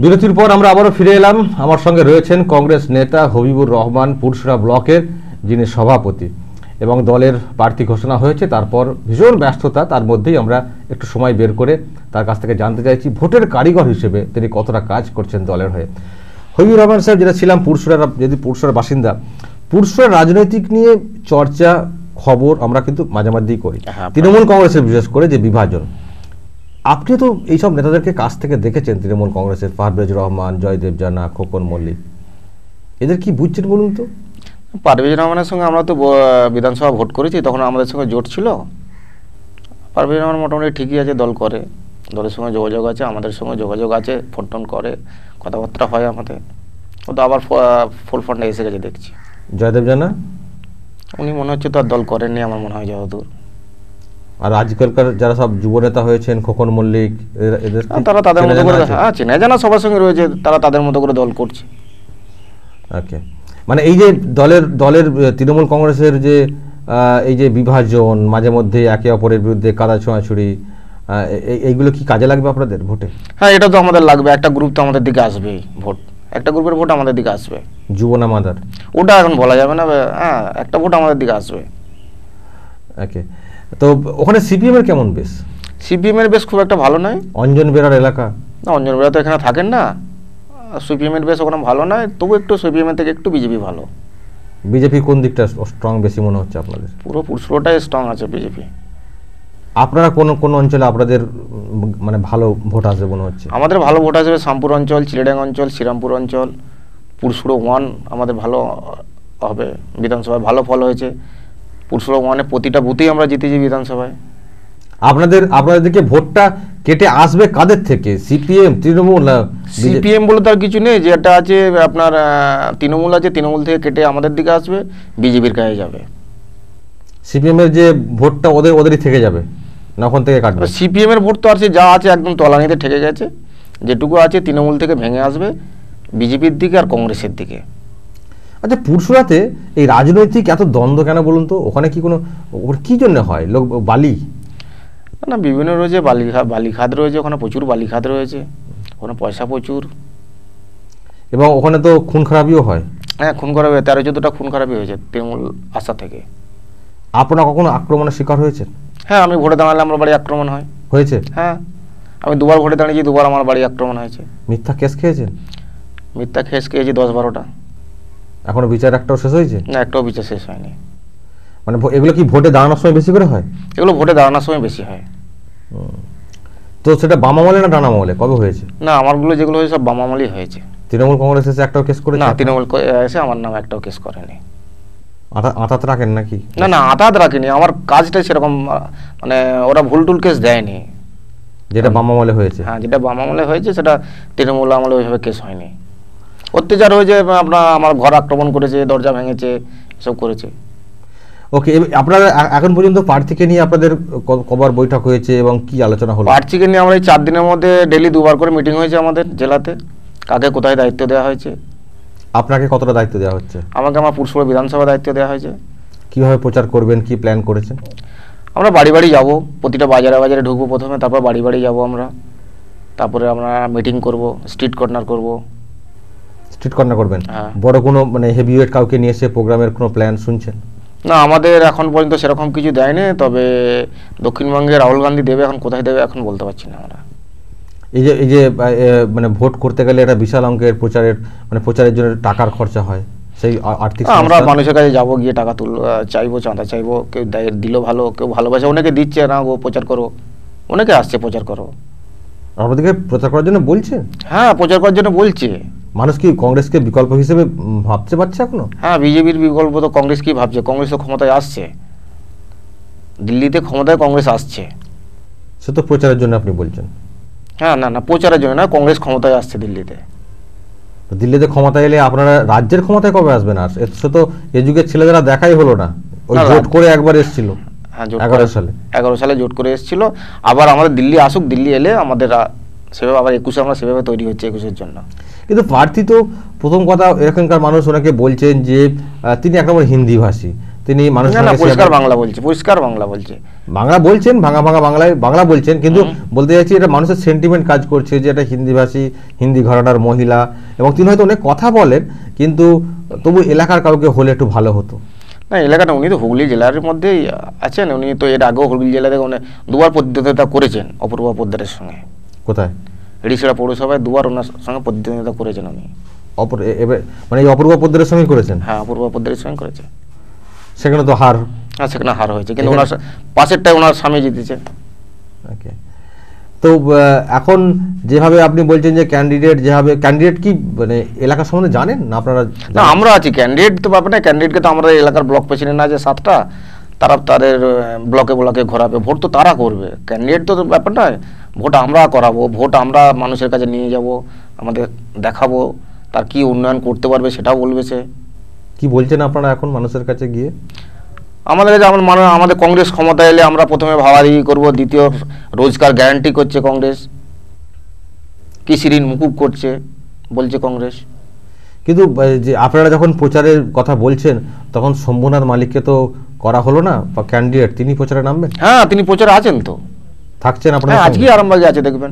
বিরতির পর আমরা আবারও ফিরে এলাম। আমার সঙ্গে রয়েছেন কংগ্রেস নেতা হবিবুর রহমান, পুরসুরা ব্লকের যিনি সভাপতি, এবং দলের প্রার্থী ঘোষণা হয়েছে, তারপর ভীষণ ব্যস্ততা, তার মধ্যেই আমরা একটু সময় বের করে তার কাছ থেকে জানতে চাইছি ভোটের কারিগর হিসেবে তিনি কতটা কাজ করছেন দলের হয়ে। হবিবুর রহমান সাহেব, যেটা ছিলাম পুরসুরার, যদি পুরসুরার বাসিন্দা, পুরসুরার রাজনৈতিক নিয়ে চর্চা খবর আমরা কিন্তু মাঝে মাঝেই করি, তৃণমূল কংগ্রেসের বিশেষ করে যে বিভাজন। আপনি তো এইসব নেতাদেরকে কাছ থেকে দেখেছেন, তৃণমূল কংগ্রেসের পারভেজ রহমান, জয়দেব জানা, খোকন মল্লিক, এদের কি বুঝছেন বলুন তো? পারভেজ রহমানের সঙ্গে আমরা তো বিধানসভা ভোট করেছি, তখন আমাদের সঙ্গে জোট ছিল। পারভেজ রহমান মোটামুটি ঠিকই আছে, দল করে, দলের সঙ্গে যোগাযোগ আছে, আমাদের সঙ্গে যোগাযোগ আছে, ফোন টোন করে, কথাবার্তা হয় আমাদের। ও তো আবার ফুল ফান্ডে এসে গেছে দেখছি। জয়দেব জানা, উনি মনে হচ্ছে তো আর দল করেননি আমার মনে হয় যতদূর। আর আজকালকার যারা সব যুব নেতা হয়েছেন, খোকন মল্লিক, এদের তারা তাদের মতো করে, হ্যাঁ চেনা জানা সবার সঙ্গে রয়েছে, তারা তাদের মতো করে দল করছে। ওকে, মানে এই যে দলের তৃণমূল কংগ্রেসের যে এই যে বিভাজন, মাঝে মধ্যে একে অপরের বিরুদ্ধে কাদা ছোঁয়াছুড়ি, এইগুলো কি কাজে লাগবে আপনাদের ভোটে? হ্যাঁ, এটা তো আমাদের লাগবে। একটা গ্রুপ তো আমাদের দিকে আসবেই, ভোট একটা গ্রুপের ভোট আমাদের দিকে আসবে। যুব না মাদার ওটা এখন বলা যাবে না, হ্যাঁ একটা ভোট আমাদের দিকে আসবে। ওকে, তো ওখানে সিপিএম এর কেমন বেশ? সিপিএম এর বেশ খুব একটা ভালো নয়। অঞ্জন বেরার এলাকা, না অঞ্জন বেরা তো এখানে থাকেন না। সিপিএম এর বেশ ওখানে ভালো নয়, তবু একটু সিপিএম এর থেকে একটু বিজেপি ভালো। বিজেপি কোন দিকটা স্ট্রং বেশি মনে হচ্ছে আপনাদের? পুরো পুরসুরটাই স্ট্রং আছে বিজেপি। আপনারা কোন কোন অঞ্চলে আপনাদের মানে ভালো ভোট আসবে মনে হচ্ছে? আমাদের ভালো ভোট আসবে শামপুর অঞ্চল, চিলেডাঙ্গা অঞ্চল, শ্রীরামপুর অঞ্চল, পুরসুরো 1 আমাদের ভালো হবে। বিধানসভায় ভালো ফল হয়েছে। পুরসুরো 1-এ প্রতিটা বুথেই আমরা জিতেছি বিধানসভায়। আপনাদেরকে ভোটটা কেটে আসবে কাদের থেকে? সিপিএম, তৃণমূল? সিপিএম বলে তার কিছু নেই, যেটা আছে আপনার তৃণমূল আছে, তৃণমূল থেকে কেটে আমাদের দিকে আসবে, বিজেপির কাছে যাবে। সিপিএম এর যে ভোটটা ওদেরই থেকে যাবে না, ওখান থেকে কাটবে? সিপিএম এর ভোট তো আর যা আছে একদম তলানিতে ঠেকে গেছে। যেটুকু আছে তৃণমূল থেকে ভেঙে আসবে বিজেপির দিকে আর কংগ্রেসের দিকে। আচ্ছা, পুরসুরাতে এই রাজনৈতিক এত দ্বন্দ্ব কেন বলুন তো? ওখানে কি কোনো কি জন্য হয়? লোক বালি না, বিভিন্ন রয়েছে, বালিখাদ রয়েছে, ওখানে প্রচুর বালিখাদ রয়েছে, ওখানে পয়সা প্রচুর, এবং ওখানে তো খুন খারাপিও হয়। হ্যাঁ, খুন খারাপি 13-14টা খুন খারাপি হয়েছে তৃণমূল আসা থেকে। আপনারা কখনো আক্রমণের শিকার হয়েছেন? হ্যাঁ, আমি ভোটে দাঁড়ালে আমার বাড়ি আক্রমণ হয়েছে। হ্যাঁ, আমি 2বার ভোটে দাঁড়িয়েছি, 2বার আমার বাড়ি আক্রমণ হয়েছে। মিথ্যা কেস খেয়েছেন? মিথ্যা কেস খেয়েছি 10-12টা। এখনো বিচার একটাও শেষ হয়েছে? না, একটাও বিচার শেষ হয়নি। মানে এগুলো কি ভোটে দাঁড়ানোর সময় বেশি করে হয়? এগুলো ভোটে দাঁড়ানোর সময় বেশি হয়। তো সেটা বাম আমলে না ডান আমলে কবে হয়েছে? না, আমারগুলো যেগুলো হয়েছে সব বাম আমলেই হয়েছে। তৃণমূল কংগ্রেস এসে একটাও কেস করেছে? না, তৃণমূল এসে আমার নাম একটাও কেস করেনি। আতাত রাখেন নাকি? না, আতাত রাখিনি, আমার কাজটা সেরকম, মানে ওরা ভুল টুল কেস দেয়নি। যেটা বাম আমলে হয়েছে? হ্যাঁ, যেটা বাম আমলে হয়েছে সেটা তৃণমূল আমলে ওইভাবে কেস হয়নি। অত্যাচার হয়েছে, আমার ঘর আক্রমণ করেছে, দরজা ভেঙেছে, এসব করেছে। ওকে, আপনারা এখন পর্যন্ত প্রার্থীকে নিয়ে আপনাদের কবার বৈঠক হয়েছে এবং কি আলোচনা হলো? প্রার্থীকে নিয়ে আমরা এই 4 দিনের মধ্যে ডেলি 2বার করে মিটিং হয়েছে আমাদের জেলাতে। কাকে কোথায় দায়িত্ব দেওয়া হয়েছে। আপনাকে কতটা দায়িত্ব দেওয়া হচ্ছে? আমাকে আমার পুরসুরা বিধানসভা দায়িত্ব দেওয়া হয়েছে। কিভাবে প্রচার করবেন, কি প্ল্যান করেছেন? আমরা বাড়ি বাড়ি যাব, প্রতিটা বাজারে বাজারে ঢুকবো প্রথমে, তারপর বাড়ি বাড়ি যাব আমরা, তারপরে আমরা মিটিং করব, স্ট্রিট কর্নার করব। স্ট্রিট কর্নার করবেন? হ্যাঁ। বড় কোনো মানে হেভিওয়েট কাউকে নিয়ে এসে প্রোগ্রামের কোনো প্ল্যান শুনছেন? না, আমাদের এখন পর্যন্ত সেরকম কিছু দেয়নি, তবে দক্ষিণবঙ্গে রাহুল গান্ধী দেবে, এখন কোথায় দেবে এখন বলতে পারছি না আমরা। এই যে মানে ভোট করতে গেলে একটা বিশাল অঙ্কের প্রচারের জন্য টাকার খরচা হয়, সেই আর্থিক আমরা মানুষের কাছে যাব, গিয়ে টাকা চাইবো, চাঁদা চাইবো, কেউ দিল ভালো, কেউ ভালোবাসে, অনেকে দিচ্ছে না গো প্রচার করো, অনেকে আসছে প্রচার করো। আপনাদেরকে প্রচার করার জন্য বলছে? হ্যাঁ, প্রচার করার জন্য বলছে। মানুষ কি কংগ্রেসকে বিকল্প হিসেবে ভাবতে পারছে এখনো? হ্যাঁ, বিজেপির বিকল্প তো কংগ্রেস কি ভাবছে? কংগ্রেস তো ক্ষমতায় আসছে, দিল্লিতে ক্ষমতায় কংগ্রেস আসছে। সে তো প্রচারের জন্য আপনি বলছেন? হ্যাঁ, না প্রচারের জন্য না, কংগ্রেস ক্ষমতায় আসছে দিল্লিতে। দিল্লিতে ক্ষমতায় এলে আপনারা রাজ্যের ক্ষমতায় কবে আসবেন? আর সে তো এ যুগের ছেলেদের দেখাই হলো না। ওই জোট করে একবার এসেছিল 11 সালে জোট করে এসেছিল। আবার আমাদের দিল্লি আসুক, দিল্লি এলে আমাদের সেভাবে আবার 21-এ আমরা সেভাবে তৈরি হচ্ছে 21-এর জন্য। কিন্তু প্রার্থী তো প্রথম কথা এখানকার মানুষ ওনাকে বলছেন যে তিনি এক নম্বর হিন্দি ভাষী, তিনি মানুষের না না সঙ্গে পরিষ্কার share- বাংলা বলছে, পরিষ্কার বাংলা বলছে। বাংলা বলছেন, ভাঙা ভাঙা বাংলায় বাংলা বলছেন, কিন্তু বলতে চাইছি এটা মানুষের সেন্টিমেন্ট কাজ করছে যে এটা হিন্দিভাষী, হিন্দি ঘরানার মহিলা, এবং তিনি হয়তো অনেক কথা বলেন, কিন্তু তবু এলাকার কাউকে হলে একটু ভালো হতো। না এলাকাটা উনি তো হুগলি জেলার মধ্যেই আছেন, উনি তো এর আগেও হুগলি জেলা থেকে উনি দুবার প্রতিদ্বন্দ্বিতা করেছেন অপূর্ব পোদ্দারের সঙ্গে। কোথায়? রিসড়া পৌরসভায় দুবার ওনার সঙ্গে প্রতিদ্বন্দ্বিতা করেছেন উনি। মানে এই অপূর্ব পোদ্দারের সঙ্গে করেছেন? হ্যাঁ অপূর্ব পোদ্দারের সঙ্গে করেছে। সেখানে তো হার। হ্যাঁ সেখানে হার হয়েছে, কিন্তু ওনার পাশেরটায় ওনার স্বামী জিতেছে। ওকে। তো এখন যেভাবে আপনি বলছেন যে ক্যান্ডিডেট যেভাবে, ক্যান্ডিডেট কি মানে এলাকা সম্বন্ধে জানেন না আপনারা? না আমরা আছি, ক্যান্ডিডেট তো ব্যাপার না, ক্যান্ডিডেটকে তো আমাদের এলাকার ব্লক প্রেসিডেন্ট আছে 7টা, তারা তাদের ব্লকে ব্লকে ঘোরাবে, ভোট তো তারা করবে, ক্যান্ডিডেট তো ব্যাপার নয়। ভোট আমরা করাবো, ভোট আমরা মানুষের কাছে নিয়ে যাব, আমাদের দেখাবো তার কি উন্নয়ন করতে পারবে সেটাও বলবে সে। কি বলছেন আপনারা এখন মানুষের কাছে গিয়ে? আমাদের কাছে আমাদের কংগ্রেস ক্ষমতায় এলে আমরা প্রথমে ভাবাদি করব, দ্বিতীয় রোজগার গ্যারান্টি করছে কংগ্রেস, কৃষি ঋণ মুকুব করছে বলছে কংগ্রেস। কিন্তু যে আপনারা যখন প্রচারের কথা বলছেন তখন শম্ভুনাথ মালিককে তো করা হলো না, বা ক্যান্ডিডেট তিনি প্রচারে নামবেন? হ্যাঁ তিনি প্রচারে আছেন তো, থাকছেন আপনারা? হ্যাঁ আজকেই আরামবাগে আছে দেখবেন।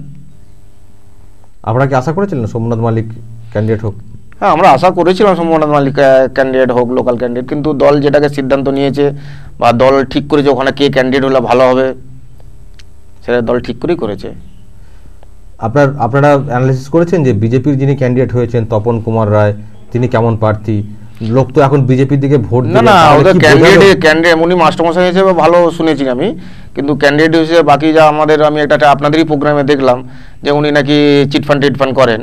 আপনারা কি আশা করেছিলেন শম্ভুনাথ মালিক ক্যান্ডিডেট হোক? হ্যাঁ আমরা আশা করেছিলাম শম্ভুনাথ মালিক ক্যান্ডিডেট হোক, লোকাল ক্যান্ডিডেট, কিন্তু দল যেটাকে সিদ্ধান্ত নিয়েছে বা দল ঠিক করেছে ওখানে কে ক্যান্ডিডেট হলে ভালো হবে সেটা দল ঠিক করেই করেছে। আপনারা অ্যানালিসিস করেছেন যে বিজেপির যিনি ক্যান্ডিডেট হয়েছেন তপন কুমার রায়, তিনি কেমন প্রার্থী? লোক তো এখন বিজেপির দিকে ভোট না দেবে, না তাহলে ওদের কি বোঝালো? ক্যান্ডিডেট উনি মাস্টারমশাই হিসেবে ভালো শুনেছি আমি, কিন্তু ক্যান্ডিডেট হিসেবে বাকি যা আমাদের, আমি একটা আপনাদেরই প্রোগ্রামে দেখলাম যে উনি নাকি চিটফান্ড টিটফান্ড করেন,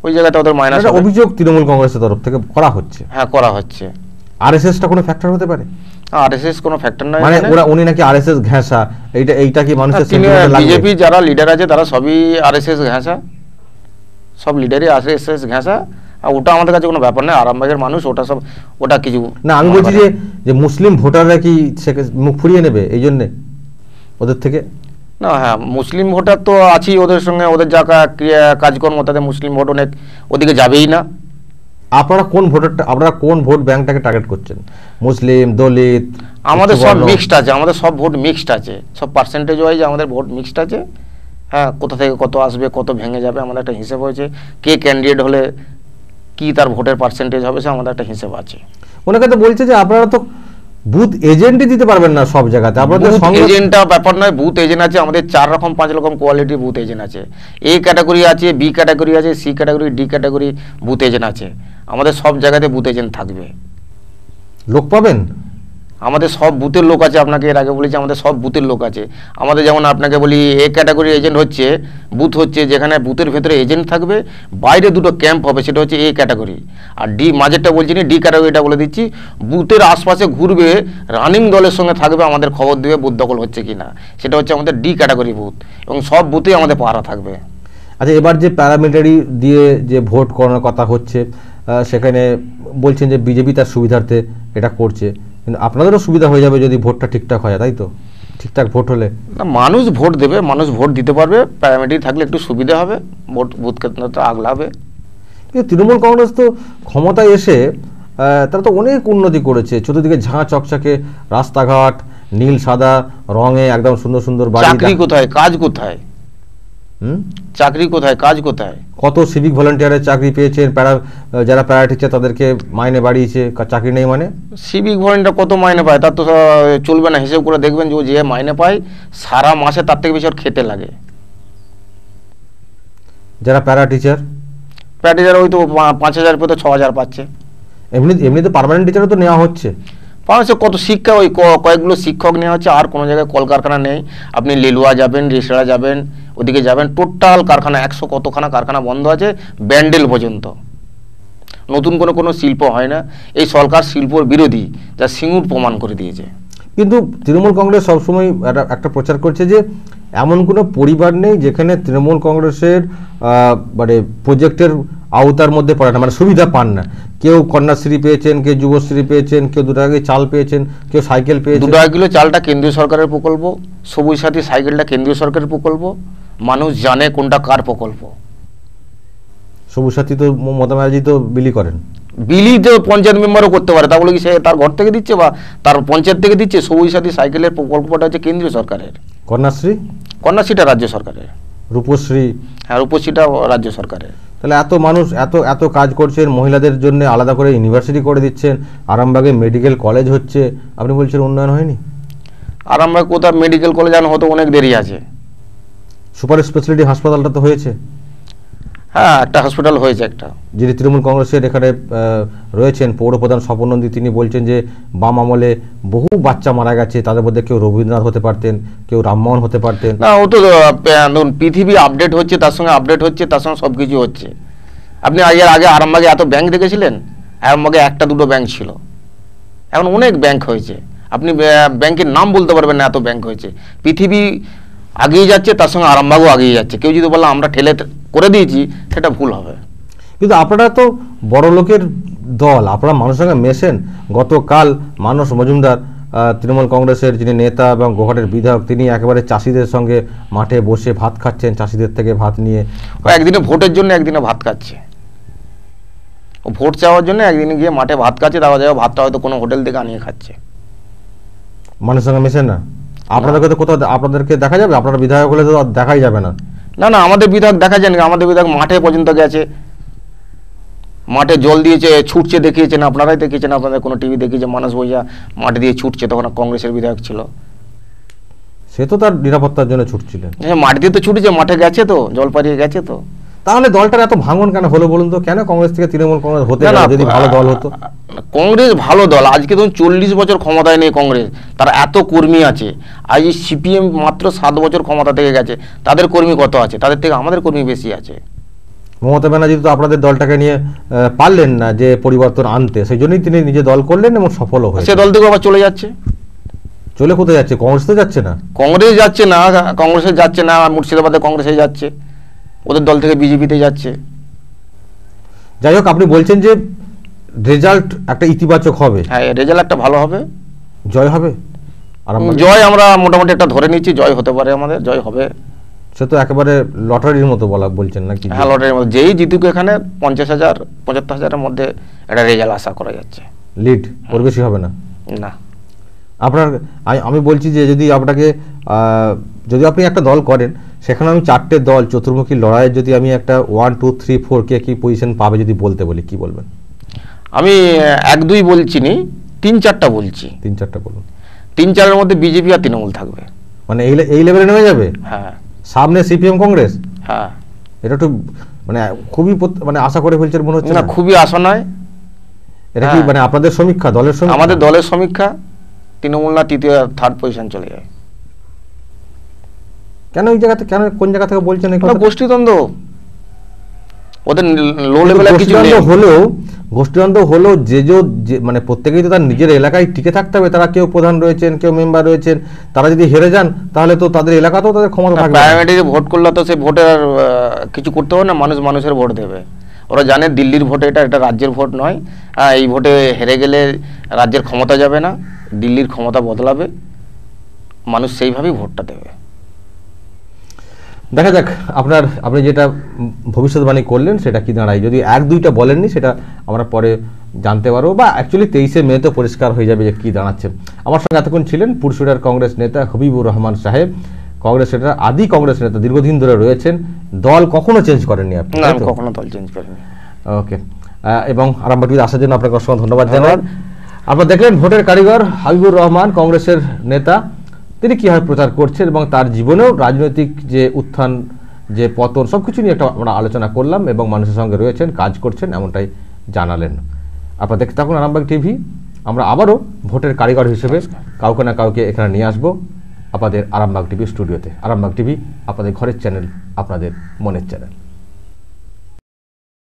ওই জায়গাতে ওদের মাইনাস একটা অভিযোগ তৃণমূল কংগ্রেসের তরফ থেকে করা হচ্ছে। হ্যাঁ করা হচ্ছে। আরএসএসটা কোনো ফ্যাক্টর হতে পারে? আরএসএস কোনো ফ্যাক্টর নয়, মানে উনি নাকি আরএসএস ঘেঁষা, এইটা কি মানুষের সেন্টিমেন্টে লাগবে? বিজেপি যারা লিডার আছে তারা সবই আরএসএস ঘেঁষা, সব লিডারই আরএসএস ঘেঁষা, আর ওটা আমাদের কাছে কোনো ব্যাপার নয়, আরামবাগের মানুষ ওটা সব, ওটা কিছু না। আমি বলছি যে মুসলিম ভোটাররা কি মুখ ফুরিয়ে নেবে এই জন্যে ওদের থেকে? না হ্যাঁ মুসলিম ভোটার তো আছেই ওদের সঙ্গে, ওদের যা কাজকর্ম তাতে মুসলিম ভোট অনেক ওদিকে যাবেই না। আপনারা কোন ভোট ব্যাংকটাকে টার্গেট করছেন? মুসলিম, দলিত? আমাদের সব মিক্সড আছে, আমাদের সব ভোট মিক্সড আছে, সব পার্সেন্টেজ ওয়াইজ আমাদের ভোট মিক্সড আছে। হ্যাঁ কোথা থেকে কত আসবে, কত ভেঙে যাবে, আমাদের একটা হিসেব হয়েছে, কে ক্যান্ডিডেট হলে কি তার ভোটের পার্সেন্টেজ হবে, সে আমাদের একটা হিসেব আছে। ওনাকে তো বলছে যে আপনারা তো বুথ এজেন্টই দিতে পারবেন না সব জায়গাতে, আপনাদের এজেন্টটা ব্যাপার নয়, বুথ এজেন্ট আছে আমাদের 4 রকম 5 রকম কোয়ালিটির বুথ এজেন্ট আছে, এ ক্যাটাগরি আছে, বি ক্যাটাগরি আছে, C category, D category booth agent আছে, আমাদের সব জায়গাতে বুথ এজেন্ট থাকবে। লোক পাবেন? আমাদের সব বুথের লোক আছে, আপনাকে এর আগে বলেছি আমাদের সব বুথের লোক আছে। আমাদের যেমন আপনাকে বলি এ ক্যাটাগরি এজেন্ট হচ্ছে, বুথ হচ্ছে যেখানে বুথের ভেতরে এজেন্ট থাকবে, বাইরে দুটো ক্যাম্প হবে, সেটা হচ্ছে এ ক্যাটাগরি। আর ডি মাঝেরটা বলছি না, ডি ক্যাটাগরিটা বলে দিচ্ছি, বুথের আশপাশে ঘুরবে, রানিং দলের সঙ্গে থাকবে, আমাদের খবর দেবে বুথ দখল হচ্ছে কিনা, সেটা হচ্ছে আমাদের ডি ক্যাটাগরি বুথ, এবং সব বুথেই আমাদের পাহারা থাকবে। আচ্ছা, এবার যে প্যারামিটারি দিয়ে যে ভোট করানোর কথা হচ্ছে, সেখানে বলছেন যে বিজেপি তার সুবিধার্থে এটা করছে, কিন্তু আপনাদেরও সুবিধা হয়ে যাবে যদি ভোটটা ঠিকঠাক হয়, তাই তো? ঠিকঠাক ভোট হলে না মানুষ ভোট দেবে, মানুষ ভোট দিতে পারবে, প্যারামিটারি থাকলে একটু সুবিধা হবে, বুথ কেন্দ্রটা আগলাবে। কিন্তু তৃণমূল কংগ্রেস তো ক্ষমতায় এসে তারা তো অনেক উন্নতি করেছে, চতুর্দিকে ঝাঁ চকচকে রাস্তাঘাট, নীল সাদা রঙে একদম সুন্দর সুন্দর বাড়ি। চাকরি কোথায়, কাজ কোথায়? চাকরি কোথায়, কাজ কোথায়? কত সিভিক ভলান্টিয়ারের চাকরি পেয়েছেন, যারা প্যারা টিচার তাদেরকে মাইনে বাড়িয়েছে, চাকরি নেই মানে? সিভিক ভলান্টিয়ার কত মাইনে পায় তার তো চলবে না, হিসেব করে দেখবেন যে ও যে মাইনে পায় সারা মাসে তার থেকে বেশি ওর খেতে লাগে। যারা প্যারা টিচার ওই তো 5,000 পেয়ে তো 6,000 পাচ্ছে। এমনি তো পার্মানেন্ট টিচারও তো নেওয়া হচ্ছে। পাচ্ছে কত শিক্ষা, ওই কয়েকগুলো শিক্ষক নেওয়া হচ্ছে, আর কোনো জায়গায় কলকারখানা নেই। আপনি লিলুয়া যাবেন, রিসড়া যাবেন, ওদিকে যাবেন, টোটাল কারখানা 100 কতখানা কারখানা বন্ধ আছে, ব্যান্ডেল পর্যন্ত। নতুন কোনো শিল্প হয় না, এই সরকার শিল্পর বিরোধী, যা সিঙ্গুর প্রমাণ করে দিয়েছে। কিন্তু তৃণমূল কংগ্রেস সবসময় একটা প্রচার করছে যে এমন কোনো পরিবার নেই যেখানে তৃণমূল কংগ্রেসের মানে প্রজেক্টের আওতার মধ্যে পড়ে না, মানে সুবিধা পান না। কেউ কন্যাশ্রী পেয়েছেন, কেউ যুবশ্রী পেয়েছেন, কেউ 2 টাকা করে চাল পেয়েছেন, কেউ সাইকেল পেয়েছেন। 2 টাকা কিলো চালটা কেন্দ্রীয় সরকারের প্রকল্প, সবুজ সাথী সাইকেলটা কেন্দ্রীয় সরকারের প্রকল্প, মানুষ জানে কোনটা কার প্রকল্প। সবুজ সাথী তো মমতা ব্যানার্জি তো বিলি করেন। বিলি যে পঞ্চায়েত মেম্বারও করতে পারে, তা বলে কি সে তার ঘর থেকে দিচ্ছে বা তার পঞ্চায়েত থেকে দিচ্ছে? সবুজ সাথী সাইকেলের প্রকল্পটা হচ্ছে কেন্দ্রীয় সরকারের, কন্যাশ্রী, কন্যাশ্রীটা রাজ্য সরকারের, রূপশ্রী, হ্যাঁ রূপশ্রীটা রাজ্য সরকারের। তাহলে এত মানুষ এত এত কাজ করছেন, মহিলাদের জন্য আলাদা করে ইউনিভার্সিটি করে দিচ্ছেন, আরামবাগে মেডিকেল কলেজ হচ্ছে, আপনি বলছেন উন্নয়ন হয়নি? আরামবাগ কোথাও মেডিকেল কলেজ আনা হতে অনেক দেরি আছে। সুপার স্পেশালিটি হাসপাতালটা তো হয়েছে, হ্যাঁ একটা হসপিটাল হয়েছে একটা। যিনি তৃণমূল কংগ্রেসের এখানে রয়েছেন পৌরপ্রধান স্বপন নন্দী, তিনি বলছেন যে বাম আমলে বহু বাচ্চা মারা গেছে, তাদের মধ্যে কেউ রবীন্দ্রনাথ হতে পারতেন, কেউ রামমোহন হতে পারতেন। না ও তো ধরুন পৃথিবী আপডেট হচ্ছে, তার সঙ্গে আপডেট হচ্ছে, তার সঙ্গে সব কিছু হচ্ছে। আপনি এর আগে আরামবাগে এত ব্যাংক দেখেছিলেন? আরামবাগে একটা দুটো ব্যাংক ছিল, এখন অনেক ব্যাংক হয়েছে। আপনি ব্যাংকের নাম বলতে পারবেন না, এত ব্যাংক হয়েছে। পৃথিবী আগিয়ে যাচ্ছে, তার সঙ্গে আরামবাগও আগিয়ে যাচ্ছে। কেউ যদি বলে আমরা ঠেলে করে দিয়েছি, সেটা ভুল হবে। কিন্তু আপনারা তো বড় লোকের দল, আপনারা মানুষের সঙ্গে মেশেন। গতকাল মানস মজুমদার তৃণমূল কংগ্রেসের যিনি নেতা এবং গোহাটের বিধায়ক, তিনি একেবারে চাষিদের সঙ্গে মাঠে বসে ভাত খাচ্ছেন, চাষিদের থেকে ভাত নিয়ে। ও একদিনে ভোটের জন্য একদিনে ভাত খাচ্ছে, ও ভোট চাওয়ার জন্য একদিনে গিয়ে মাঠে ভাত খাচ্ছে, তারপর যাওয়া ভাতটা হয়তো কোনো হোটেল থেকে আনিয়ে খাচ্ছে। মানুষের সঙ্গে মেশেন না। আপনাদেরকে তো কোথাও আপনাদেরকে দেখা যাবে? আপনারা বিধায়ক হলে তো আর দেখাই যাবে না। না না, আমাদের বিধায়ক দেখা যায়নি। আমাদের বিধায়ক মাঠে পর্যন্ত গেছে, মাঠে জল দিয়েছে, ছুটছে, দেখিয়েছেন, আপনারাই দেখিয়েছেন, আপনাদের কোনো টিভি দেখিয়েছে মানুষ বইয়া মাঠে দিয়ে ছুটছে, তখন কংগ্রেসের বিধায়ক ছিল। সে তো তার নিরাপত্তার জন্য ছুটছিলেন। হ্যাঁ মাঠ দিয়ে তো ছুটেছে, মাঠে গেছে তো, জল পাড়িয়ে গেছে তো। তাহলে দলটার এত ভাঙন কেন হলো বলুন তো? কেন কংগ্রেস থেকে তৃণমূল কংগ্রেস হতে গেল যদি ভালো দল হতো? কংগ্রেস ভালো দল। আজকে ধরুন 40 বছর ক্ষমতায় নেই কংগ্রেস, তার এত কর্মী আছে। আজ সিপিএম মাত্র 7 বছর ক্ষমতা থেকে গেছে, তাদের কর্মী কত আছে? তাদের থেকে আমাদের কর্মী বেশি আছে। মমতা ব্যানার্জি তো আপনাদের দলটাকে নিয়ে পারলেন না যে পরিবর্তন আনতে, সেই জন্যই তিনি নিজে দল করলেন এবং সফলও হয়েছে। সে দল থেকে আবার চলে যাচ্ছে। চলে কোথায় যাচ্ছে? কংগ্রেস তো যাচ্ছে না। কংগ্রেস যাচ্ছে না, কংগ্রেসে যাচ্ছে না, মুর্শিদাবাদে কংগ্রেসে যাচ্ছে, ওদের দল থেকে বিজেপিতে যাচ্ছে। যাই হোক, আপনি বলছেন যে রেজাল্ট একটা ইতিবাচক হবে। হ্যাঁ রেজাল্ট একটা ভালো হবে, জয় হবে। আর জয় আমরা মোটামুটি একটা ধরে নিচ্ছি, জয় হতে পারে, আমাদের জয় হবে। সে তো একেবারে লটারির মতো বলছেন নাকি? হ্যাঁ লটারির মতো, যেই জিতুক এখানে 50,000 75,000-এর মধ্যে একটা রেজাল্ট আশা করা যাচ্ছে। লিড ওর বেশি হবে না? না। আপনার আমি বলছি যে যদি আপনাকে যদি আপনি একটা দল করেন, সেখানে আমি 4টে দল চতুর্মুখী লড়াইয়ের যদি আমি একটা 1 2 3 4 কে কি পজিশন পাবে যদি বলতে বলি, কি বলবেন? আমি 1 2 বলছি নি, 3 4টা বলছি। 3 4টা বলুন। 3 4-এর মধ্যে বিজেপি আর তৃণমূল থাকবে। মানে এই লেভেলে নেমে যাবে? হ্যাঁ। সামনে সিপিএম কংগ্রেস? হ্যাঁ। এটা একটু মানে খুবই মানে আশা করে ফেলছেন মনে হচ্ছে না, খুবই আশা নয়। এটা কি মানে আপনাদের সমীক্ষা, দলের সমীক্ষা? আমাদের দলের সমীক্ষা তৃণমূল না তৃতীয় 3rd পজিশন চলে যায়। কেন ওই জায়গাতে, কেন কোন জায়গা থেকে বলছেন এগুলো? গোষ্ঠীদ্বন্দ্ব, ওদের লো লেভেলের কিছু নেই। গোষ্ঠীদ্বন্দ্ব হলেও যে মানে প্রত্যেকেই তো তার নিজের এলাকায় টিকে থাকতে হবে। তারা কেউ প্রধান রয়েছেন, কেউ মেম্বার রয়েছেন, তারা যদি হেরে যান তাহলে তো তাদের এলাকাতেও তাদের ক্ষমতা থাকবে। প্রাইমারিতে ভোট করলে তো সে ভোটের কিছু করতে হবে না, মানুষের ভোট দেবে। ওরা জানে দিল্লির ভোট, এটা রাজ্যের ভোট নয়। এই ভোটে হেরে গেলে রাজ্যের ক্ষমতা যাবে না, দিল্লির ক্ষমতা বদলাবে, মানুষ সেইভাবেই ভোটটা দেবে। দেখা যাক আপনি যেটা ভবিষ্যৎবাণী করলেন সেটা কি দাঁড়ায়। যদি 1 2টা বলেননি, সেটা আমরা পরে জানতে পারবো, বা অ্যাকচুয়ালি 23শে মে তো পরিষ্কার হয়ে যাবে যে কি দাঁড়াচ্ছে। আমার সঙ্গে এতক্ষণ ছিলেন পুরসুরার কংগ্রেস নেতা হবিবুর রহমান সাহেব, কংগ্রেস নেতা, আদি কংগ্রেস নেতা, দীর্ঘদিন ধরে রয়েছেন। দল কখনো চেঞ্জ করেননি আপনি? না, কখনো দল চেঞ্জ করেনি। ওকে। এবং আরামবাগ টিভিতে আসার জন্য আপনাকে অসংখ্য ধন্যবাদ জানাই। আপনারা দেখলেন ভোটের কারিগর হাবিবুর রহমান, কংগ্রেসের নেতা, তিনি কীভাবে প্রচার করছেন এবং তার জীবনেও রাজনৈতিক যে উত্থান, যে পতন, সব কিছু নিয়ে একটা আমরা আলোচনা করলাম এবং মানুষের সঙ্গে রয়েছেন, কাজ করছেন, এমনটাই জানালেন। আপনারা দেখতে থাকুন আরামবাগ টিভি। আমরা আবারও ভোটের কারিগর হিসেবে কাউকে না কাউকে এখানে নিয়ে আসবো আপনাদের আরামবাগ টিভি স্টুডিওতে। আরামবাগ টিভি আপনাদের ঘরের চ্যানেল, আপনাদের মনের চ্যানেল।